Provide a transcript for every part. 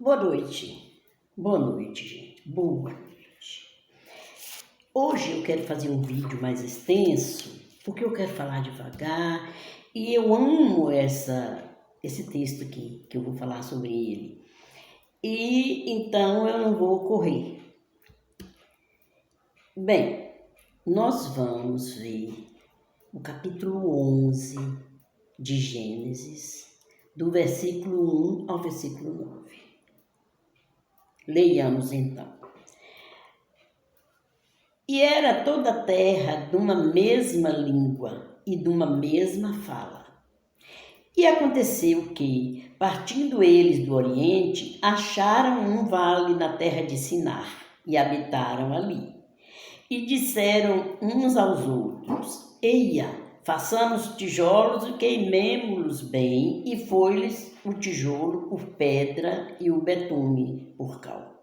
Boa noite. Boa noite, gente. Boa noite. Hoje eu quero fazer um vídeo mais extenso, porque eu quero falar devagar e eu amo esse texto aqui, que eu vou falar sobre ele. E então eu não vou correr. Bem, nós vamos ver o capítulo 11 de Gênesis, do versículo 1 ao versículo 9. Leiamos então. E era toda a terra de uma mesma língua e de uma mesma fala. E aconteceu que, partindo eles do Oriente, acharam um vale na terra de Sinar e habitaram ali. E disseram uns aos outros: Eia, façamos tijolos e queimemo-los bem, e foi-lhes o tijolo por pedra e o betume por cal.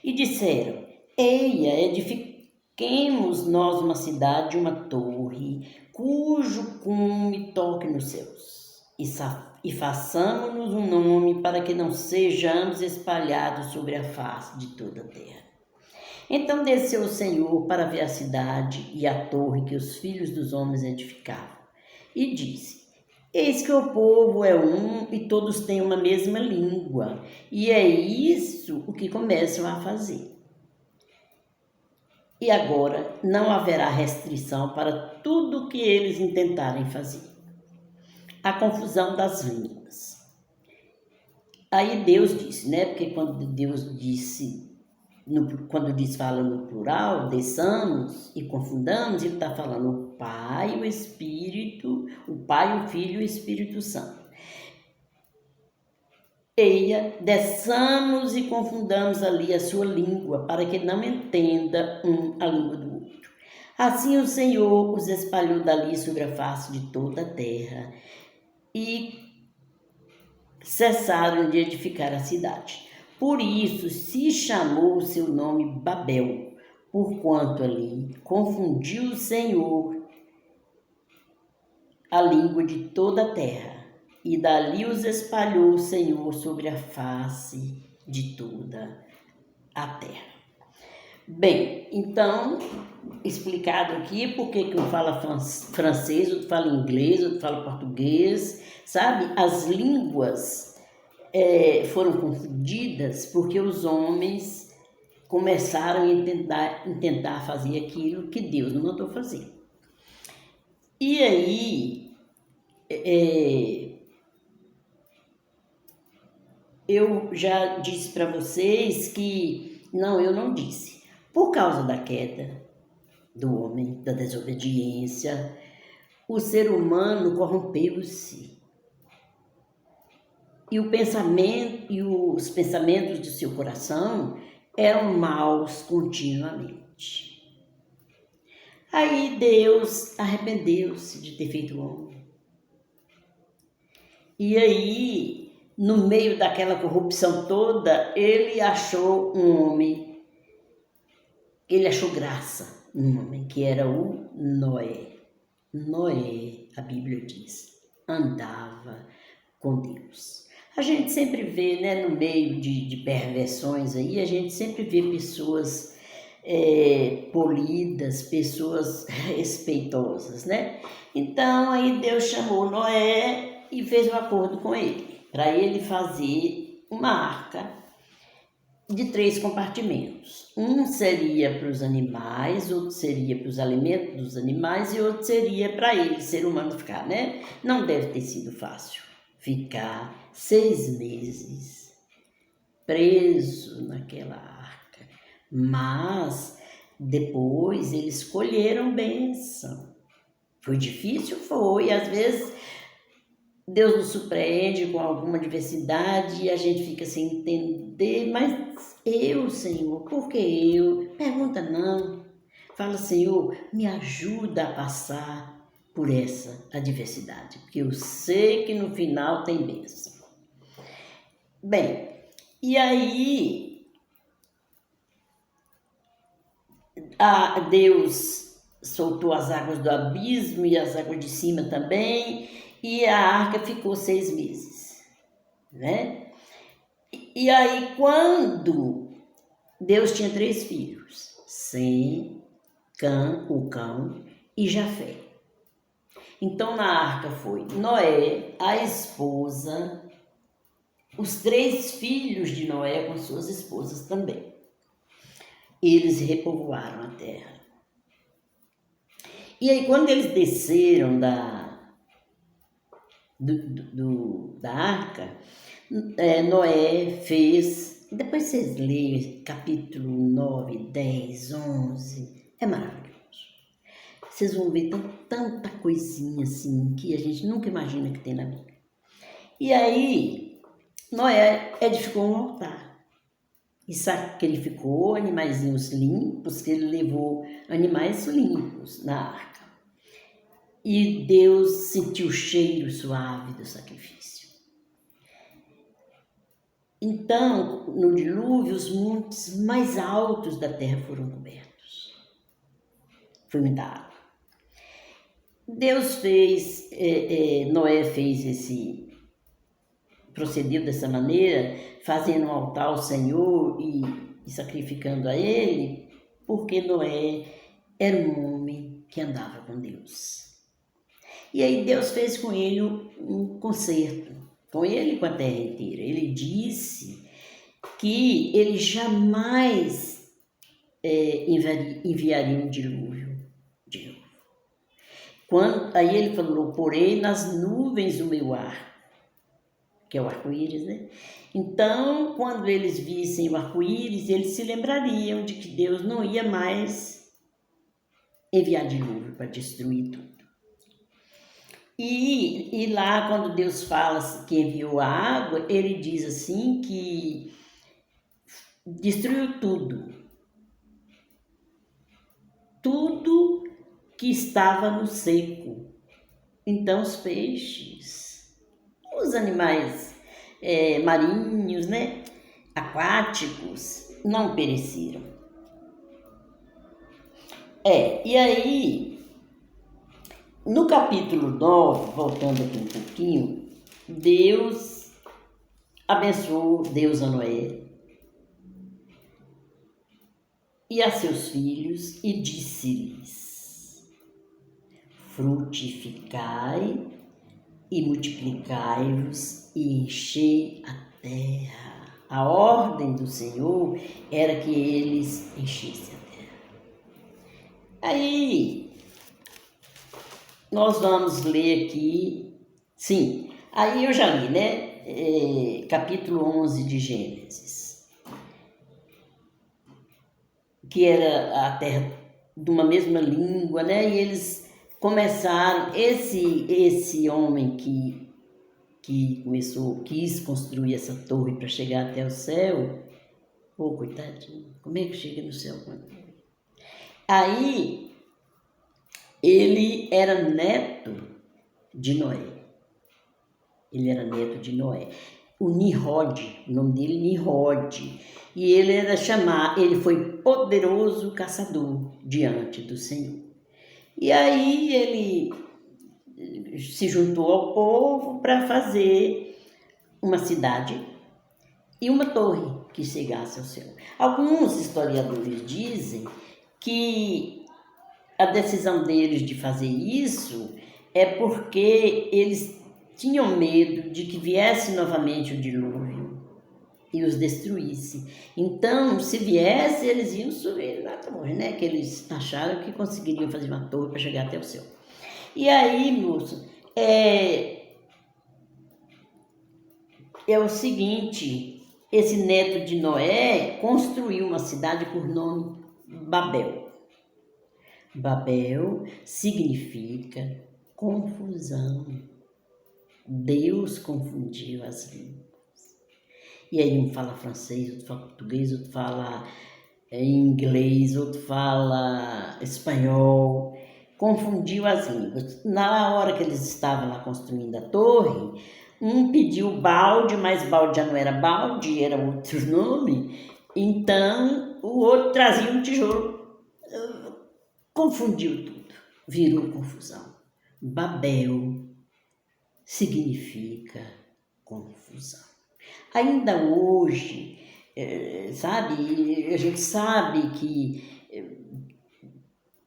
E disseram: Eia, edifiquemos nós uma cidade, uma torre, cujo cume toque nos céus, e façamos-nos um nome para que não sejamos espalhados sobre a face de toda a terra. Então desceu o Senhor para ver a cidade e a torre que os filhos dos homens edificavam, e disse: Eis que o povo é um e todos têm uma mesma língua, e é isso o que começam a fazer. E agora não haverá restrição para tudo o que eles intentarem fazer. A confusão das línguas. Aí Deus disse, né? Porque quando Deus disse, fala no plural, desçamos e confundamos, ele está falando o Pai, o Espírito, o Pai, o Filho e o Espírito Santo. Eia, desçamos e confundamos ali a sua língua, para que não entenda a língua do outro. Assim o Senhor os espalhou dali sobre a face de toda a terra, e cessaram de edificar a cidade. Por isso se chamou o seu nome Babel, porquanto ali confundiu o Senhor a língua de toda a terra. E dali os espalhou o Senhor sobre a face de toda a terra. Bem, então, explicado aqui por que um fala francês, outro fala inglês, outro fala português, sabe? As línguas foram confundidas porque os homens começaram a tentar fazer aquilo que Deus não mandou fazer. E aí, eu já disse para vocês que, eu não disse. Por causa da queda do homem, da desobediência, o ser humano corrompeu-se. E os pensamentos do seu coração eram maus continuamente. Aí Deus arrependeu-se de ter feito o homem. E aí, no meio daquela corrupção toda, ele achou um homem. Ele achou graça num homem que era o Noé. Noé, a Bíblia diz, andava com Deus. A gente sempre vê, né, no meio de perversões aí, a gente sempre vê pessoas polidas, pessoas respeitosas, né? Então aí Deus chamou Noé e fez um acordo com ele, para ele fazer uma arca de 3 compartimentos. Um seria para os animais, outro seria para os alimentos dos animais e outro seria para ele, ser humano, ficar, né? Não deve ter sido fácil ficar 6 meses preso naquela arca. Mas depois eles escolheram bênção. Foi difícil? Foi. Às vezes Deus nos surpreende com alguma adversidade e a gente fica sem entender, mas Senhor, por que eu? Pergunta não. Fala, Senhor, me ajuda a passar por essa adversidade, porque eu sei que no final tem bênção. Bem, e aí Deus soltou as águas do abismo e as águas de cima também, e a arca ficou 6 meses, né? E aí, quando Deus tinha 3 filhos, Sem, o cão e Jafé. Então, na arca foi Noé, a esposa, os 3 filhos de Noé com suas esposas também. Eles repovoaram a terra. E aí, quando eles desceram da arca, Noé fez. Depois vocês leem capítulo 9, 10, 11. É maravilhoso. Vocês vão ver tanta coisinha assim que a gente nunca imagina que tem na Bíblia. E aí, Noé edificou um altar e sacrificou animaizinhos limpos, que ele levou animais limpos na arca. E Deus sentiu o cheiro suave do sacrifício. Então, no dilúvio, os montes mais altos da terra foram cobertos. Foi muita água. Deus fez, Noé fez procedeu dessa maneira, fazendo um altar ao Senhor e sacrificando a Ele, porque Noé era um homem que andava com Deus. E aí Deus fez com ele um concerto, com ele e com a terra inteira. Ele disse que ele jamais enviaria um dilúvio de novo. Aí ele falou, porém nas nuvens o meu ar, que é o arco-íris, né? Então, quando eles vissem o arco-íris, eles se lembrariam de que Deus não ia mais enviar dilúvio para destruir tudo. E lá, quando Deus fala que enviou a água, ele diz assim que destruiu tudo. Tudo que estava no seco. Então, os peixes, os animais marinhos, né, aquáticos, não pereceram. E aí, no capítulo 9, voltando aqui um pouquinho, Deus abençoou a Noé e a seus filhos e disse-lhes, frutificai e multiplicai-vos e enchei a terra. A ordem do Senhor era que eles enchessem a terra. Aí, nós vamos ler aqui, sim, aí eu já li, né, capítulo 11 de Gênesis, que era a terra de uma mesma língua, né, e eles começaram, esse homem que quis construir essa torre para chegar até o céu, coitadinho, como é que chega no céu? Aí, ele era neto de Noé. O Nimrod, o nome dele Nimrod. E ele foi poderoso caçador diante do Senhor. E aí ele se juntou ao povo para fazer uma cidade e uma torre que chegasse ao céu. Alguns historiadores dizem que a decisão deles de fazer isso é porque eles tinham medo de que viesse novamente o dilúvio e os destruísse. Então, se viesse, eles iam subir na torre, né? Que eles acharam que conseguiriam fazer uma torre para chegar até o céu. E aí, moço, é o seguinte, esse neto de Noé construiu uma cidade por nome Babel. Babel significa confusão. Deus confundiu as línguas. E aí um fala francês, outro fala português, outro fala inglês, outro fala espanhol. Confundiu as línguas. Na hora que eles estavam lá construindo a torre, um pediu balde, mas balde já não era balde, era outro nome. Então o outro trazia um tijolo. Confundiu tudo, virou confusão. Babel significa confusão. Ainda hoje, sabe, a gente sabe que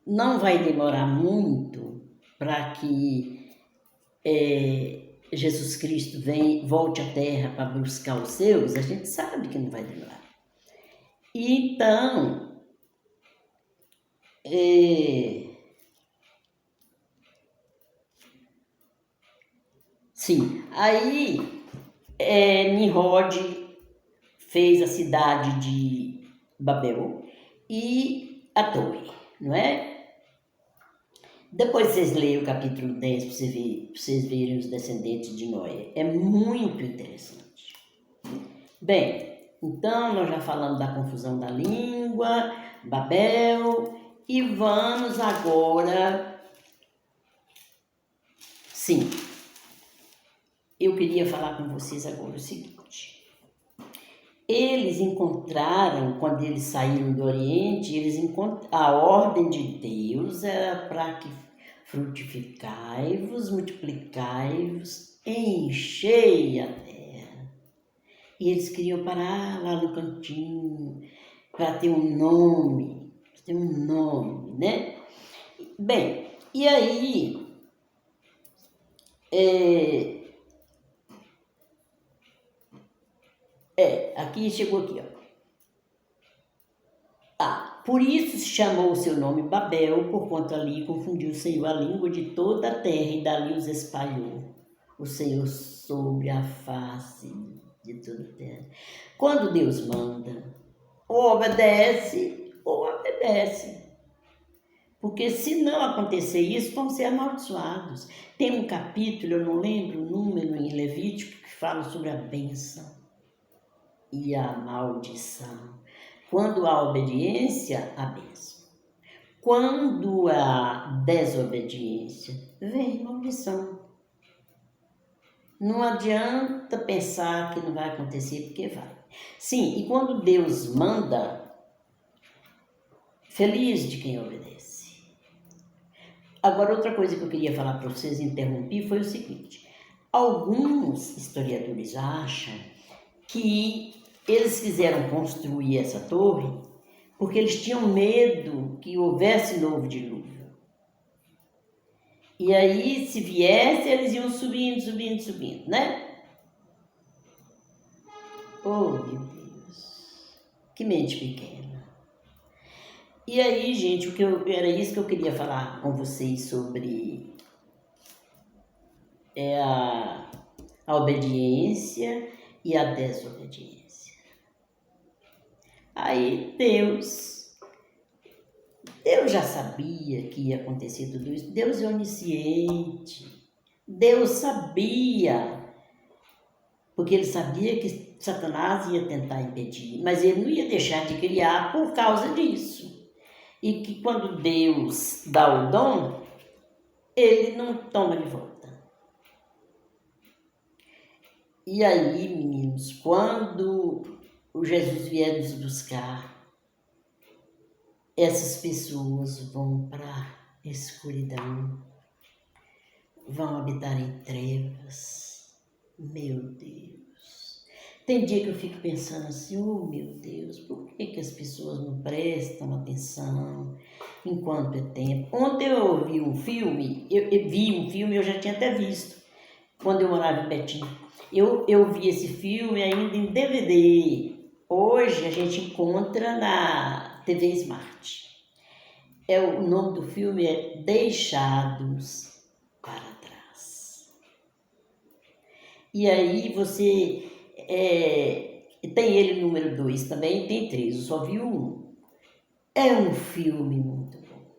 não vai demorar muito para que Jesus Cristo volte à Terra para buscar os seus, a gente sabe que não vai demorar. Então, sim, aí Nimrod fez a cidade de Babel e a torre, não é? Depois vocês leem o capítulo 10 para vocês verem os descendentes de Noé. É muito interessante. Bem, então nós já falamos da confusão da língua, Babel, e vamos agora... Sim, eu queria falar com vocês agora o seguinte. Eles encontraram, quando eles saíram do Oriente, a ordem de Deus era para que frutificai-vos, multiplicai-vos, enchei a terra. E eles queriam parar lá no cantinho, para ter um nome, né? Bem, e aí... aqui chegou aqui, ó. Por isso se chamou o seu nome Babel, porquanto ali confundiu o Senhor a língua de toda a terra e dali os espalhou. O Senhor sobre a face de toda a terra. Quando Deus manda, ou obedece, ou obedece. Porque se não acontecer isso, vão ser amaldiçoados. Tem um capítulo, eu não lembro o número em Levítico, que fala sobre a bênção e a maldição. Quando há obediência, há bênção. Quando há desobediência, vem maldição. Não adianta pensar que não vai acontecer, porque vai. Sim, e quando Deus manda, feliz de quem obedece. Agora, outra coisa que eu queria falar para vocês, interrompi, foi o seguinte. Alguns historiadores acham que eles quiseram construir essa torre porque eles tinham medo que houvesse novo dilúvio. E aí, se viesse, eles iam subindo, né? Oh, meu Deus, que mente pequena. E aí, gente, era isso que eu queria falar com vocês sobre a obediência e a desobediência. Aí Deus já sabia que ia acontecer tudo isso. Deus é onisciente. Deus sabia, porque ele sabia que Satanás ia tentar impedir, mas ele não ia deixar de criar por causa disso. E que quando Deus dá o dom, ele não toma de volta. E aí, meninos, quando o Jesus vier nos buscar, essas pessoas vão para a escuridão, vão habitar em trevas. Meu Deus! Tem dia que eu fico pensando assim, oh meu Deus, por que as pessoas não prestam atenção enquanto é tempo? Ontem eu vi um filme, eu já tinha até visto, quando eu morava em Betim. Eu vi esse filme ainda em DVD. Hoje a gente encontra na TV Smart. O nome do filme é Deixados para Trás. E aí você... tem ele número 2 também, tem 3, eu só vi um. É um filme muito bom.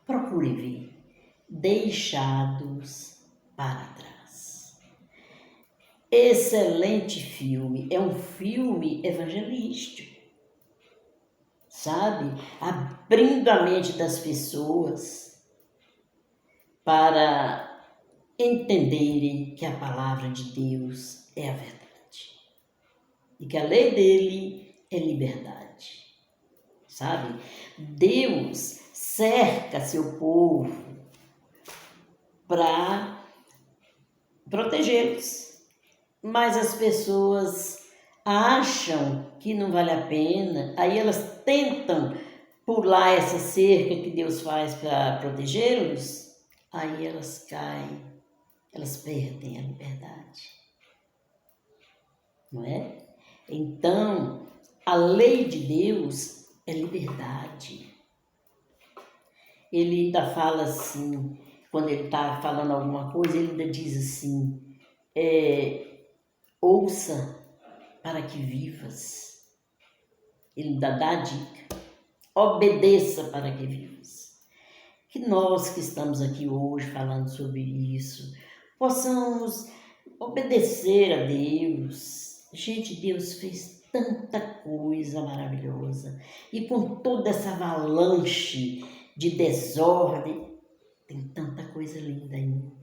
Procure ver. Deixados para Trás. Excelente filme. É um filme evangelístico. Sabe? Abrindo a mente das pessoas para entenderem que a palavra de Deus é a verdade e que a lei dele é liberdade, sabe? Deus cerca seu povo para protegê-los. mas as pessoas acham que não vale a pena, aí elas tentam pular essa cerca que Deus faz para protegê-los, aí elas caem, elas perdem a liberdade, não é? Então, a lei de Deus é liberdade. Ele ainda fala assim, quando ele está falando alguma coisa, ele ainda diz assim, ouça para que vivas. Ele ainda dá a dica, obedeça para que vivas. Que nós que estamos aqui hoje falando sobre isso, possamos obedecer a Deus. Gente, Deus fez tanta coisa maravilhosa. E com toda essa avalanche de desordem, tem tanta coisa linda ainda.